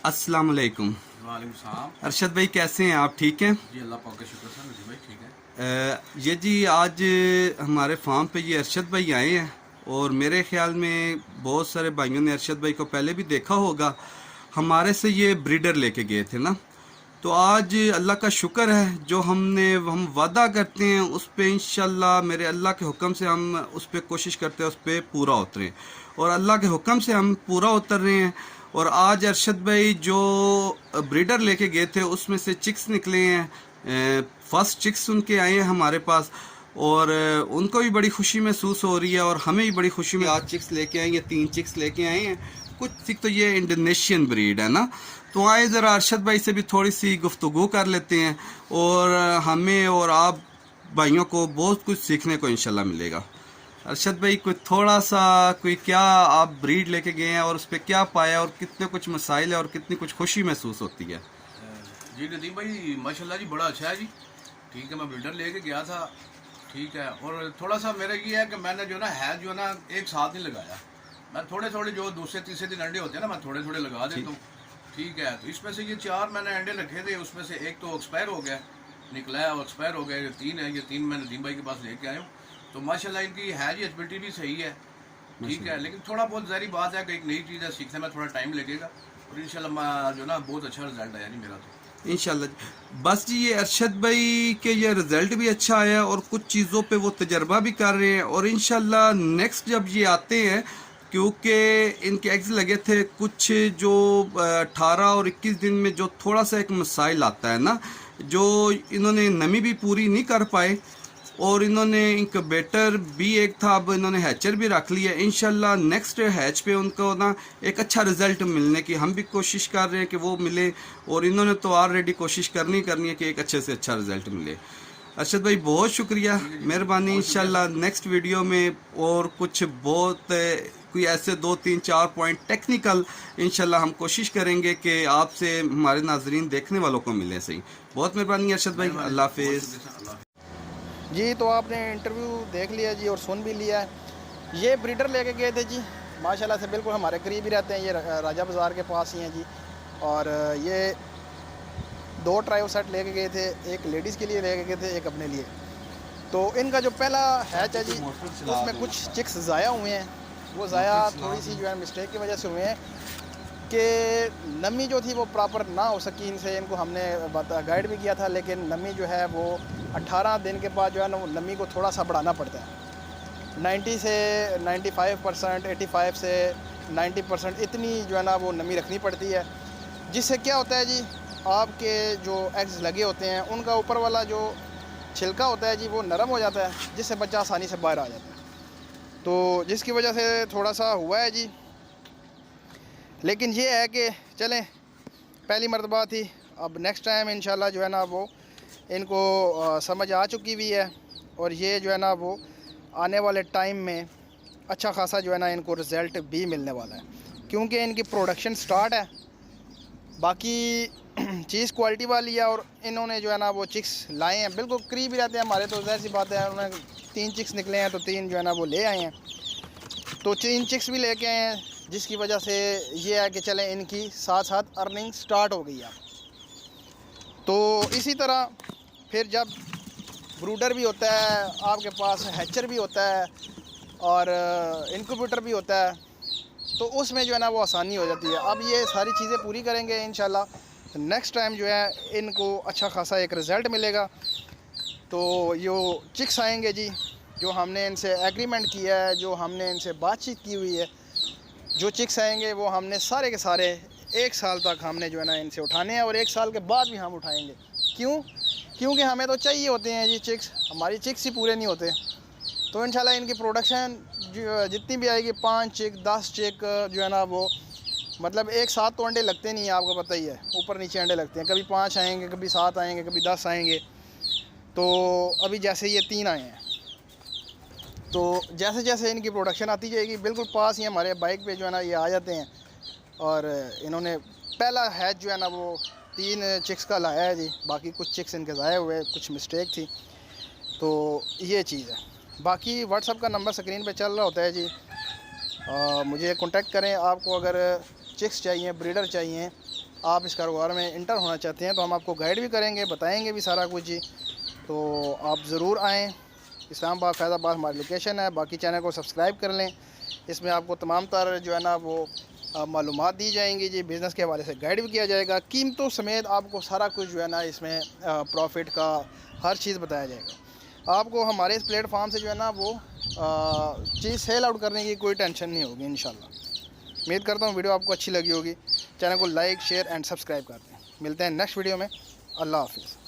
अस्सलाम वालेकुम। वालेकुम सलाम। अरशद भाई कैसे हैं आप? ठीक हैं जी अल्लाह पाक का शुक्र सर। नजीब भाई ठीक है। ये जी आज हमारे फार्म पे ये अरशद भाई आए हैं और मेरे ख्याल में बहुत सारे भाइयों ने अरशद भाई को पहले भी देखा होगा। हमारे से ये ब्रीडर लेके गए थे ना, तो आज अल्लाह का शुक्र है जो हम वादा करते हैं उस पे इंशाल्लाह मेरे अल्लाह के हुक्म से हम उस पे कोशिश करते हैं उस पे पूरा उतरें, और अल्लाह के हुक्म से हम पूरा उतर रहे हैं। और आज अरशद भाई जो ब्रीडर लेके गए थे उसमें से चिक्स निकले हैं, फर्स्ट चिक्स उनके आए हैं हमारे पास, और उनको भी बड़ी खुशी महसूस हो रही है और हमें भी बड़ी खुशी में। आज चिक्स लेके आए, ये 3 चिक्स लेके आए हैं। कुछ चिक तो ये इंडोनेशियन ब्रीड है ना, तो आए ज़रा अरशद भाई से भी थोड़ी सी गुफ्तगू कर लेते हैं और हमें और आप भाइयों को बहुत कुछ सीखने को इंशाल्लाह मिलेगा। अरशद भाई कोई क्या आप ब्रीड लेके गए हैं और उस पर क्या पाया और कितने कुछ मसाइल है और कितनी कुछ खुशी महसूस होती है? जी नदीम भाई माशाल्लाह जी बड़ा अच्छा है जी। ठीक है, मैं बिल्डर लेके गया था। ठीक है, और थोड़ा सा मेरा ये है कि मैंने जो है ना एक साथ नहीं लगाया। मैं थोड़े थोड़े जो दूसरे तीसरे दिन अंडे होते हैं ना, मैं थोड़े थोड़े लगा देता हूँ। ठीक है, तो इसमें से ये 4 मैंने अंडे रखे थे, उसमें से एक तो एक्सपायर हो गया, निकला है और एक्सपायर हो गया। ये 3 है, ये 3 मैं नदीम भाई के पास लेके आया हूँ। तो माशाल्लाह इनकी है जी एचबिलिटी भी सही है। ठीक है, लेकिन थोड़ा बहुत ज़ाहिर बात है कि एक नई चीज़ है, सीखने में थोड़ा टाइम लगेगा और इंशाल्लाह जो ना बहुत अच्छा रिजल्ट आया जी मेरा तो। इंशाल्लाह। बस जी ये अरशद भाई के ये रिज़ल्ट भी अच्छा आया और कुछ चीज़ों पे वो तजर्बा भी कर रहे हैं, और इंशाल्लाह नेक्स्ट जब ये आते हैं, क्योंकि इनके एग्स लगे थे कुछ जो 18 और 21 दिन में जो थोड़ा सा एक मसाइल आता है ना, जो इन्होंने नमी भी पूरी नहीं कर पाए और इन्होंने इंक्यूबेटर भी एक था, अब इन्होंने हैचर भी रख लिया। इंशाल्लाह नेक्स्ट हैच पे उनको ना एक अच्छा रिजल्ट मिलने की हम भी कोशिश कर रहे हैं कि वो मिले, और इन्होंने तो ऑलरेडी कोशिश करनी है कि एक अच्छे से अच्छा रिजल्ट मिले। अरशद भाई बहुत शुक्रिया, मेहरबानी। इंशाल्लाह नेक्स्ट वीडियो में और कुछ बहुत कोई ऐसे 2 3 4 पॉइंट टेक्निकल इंशाल्लाह हम कोशिश करेंगे कि आपसे हमारे नाजरीन देखने वालों को मिले। सही, बहुत मेहरबानी अरशद भाई, अल्लाह हाफिज़। जी तो आपने इंटरव्यू देख लिया जी और सुन भी लिया है। ये ब्रीडर लेके गए थे जी, माशाल्लाह से बिल्कुल हमारे करीब ही रहते हैं। ये राजा बाज़ार के पास ही हैं जी, और ये 2 ट्रायो सेट लेके गए थे, एक लेडीज़ के लिए लेके गए थे, एक अपने लिए। तो इनका जो पहला हैच है जी उसमें कुछ चिक्स ज़ाया हुए हैं। वो ज़ाया थोड़ी सी जो है मिस्टेक की वजह से हुए हैं कि नमी जो थी वो प्रॉपर ना हो सकी इनसे। इनको हमने गाइड भी किया था, लेकिन नमी जो है वो 18 दिन के बाद जो है ना वो नमी को थोड़ा सा बढ़ाना पड़ता है। 90 से 95%, 85 से 90% इतनी जो है ना वो नमी रखनी पड़ती है, जिससे क्या होता है जी आपके जो एग्स लगे होते हैं उनका ऊपर वाला जो छिलका होता है जी वो नरम हो जाता है, जिससे बच्चा आसानी से बाहर आ जाता है। तो जिसकी वजह से थोड़ा सा हुआ है जी। लेकिन ये है कि चलें, पहली मर्तबा थी, अब नेक्स्ट टाइम इंशाल्लाह जो है ना वो इनको समझ आ चुकी हुई है, और ये जो है ना वो आने वाले टाइम में अच्छा खासा जो है ना इनको रिज़ल्ट भी मिलने वाला है, क्योंकि इनकी प्रोडक्शन स्टार्ट है। बाकी चीज़ क्वालिटी वाली है, और इन्होंने जो है ना वो चिक्स लाए हैं, बिल्कुल करीब ही रहते हैं हमारे, तो ज़ाहिर सी बात है उन्होंने 3 चिक्स निकले हैं तो 3 जो है ना वो ले आए हैं। तो 3 चिक्स भी लेके आए हैं, जिसकी वजह से ये है कि चलें इनकी साथ साथ अर्निंग स्टार्ट हो गई है। तो इसी तरह फिर जब ब्रूडर भी होता है आपके पास, हैचर भी होता है और इनक्यूबेटर भी होता है, तो उसमें जो है ना वो आसानी हो जाती है। अब ये सारी चीज़ें पूरी करेंगे इंशाल्लाह, तो नेक्स्ट टाइम जो है इनको अच्छा खासा एक रिज़ल्ट मिलेगा। तो यो चिक्स आएंगे जी, जो हमने इनसे एग्रीमेंट किया है, जो हमने इनसे बातचीत की हुई है, जो चिक्स आएंगे वो हमने सारे के सारे 1 साल तक हमने जो है ना इनसे उठाने हैं, और 1 साल के बाद भी हम उठाएंगे। क्योंकि हमें तो चाहिए होते हैं जी चिक्स, हमारी चिक्स ही पूरे नहीं होते। तो इंशाल्लाह इनकी प्रोडक्शन जितनी भी आएगी, 5 चिक 10 चिक जो है ना वो, मतलब एक साथ तो अंडे लगते नहीं है, आपको पता ही है, ऊपर नीचे अंडे लगते हैं, कभी 5 आएंगे, कभी 7 आएंगे, कभी 10 आएंगे। तो अभी जैसे ये 3 आए हैं, तो जैसे जैसे इनकी प्रोडक्शन आती जाएगी, बिल्कुल पास ही हमारे बाइक पे जो है ना ये आ जाते हैं। और इन्होंने पहला हैच जो है ना वो 3 चिक्स का लाया है जी, बाकी कुछ चिक्स इनके ज़ाया हुए, कुछ मिस्टेक थी। तो ये चीज़ है। बाकी व्हाट्सअप का नंबर स्क्रीन पे चल रहा होता है जी, मुझे कांटेक्ट करें। आपको अगर चिक्स चाहिए, ब्रीडर चाहिए, आप इस कारोबार में इंटर होना चाहते हैं तो हम आपको गाइड भी करेंगे, बताएंगे भी सारा कुछ जी। तो आप ज़रूर आएँ। इस्लामाबाद फैज़ाबाद हमारी लोकेशन है। बाकी चैनल को सब्सक्राइब कर लें, इसमें आपको तमाम तरह जो है ना वो मालूमात दी जाएंगी जी। बिज़नेस के हवाले से गाइड भी किया जाएगा, कीमतों समेत आपको सारा कुछ जो है ना इसमें प्रॉफिट का हर चीज़ बताया जाएगा। आपको हमारे इस प्लेटफॉर्म से जो है ना वो चीज़ सेल आउट करने की कोई टेंशन नहीं होगी इंशाल्लाह। उम्मीद करता हूँ वीडियो आपको अच्छी लगी होगी। चैनल को लाइक, शेयर एंड सब्सक्राइब कर दें। मिलते हैं नेक्स्ट वीडियो में। अल्लाह हाफिज़।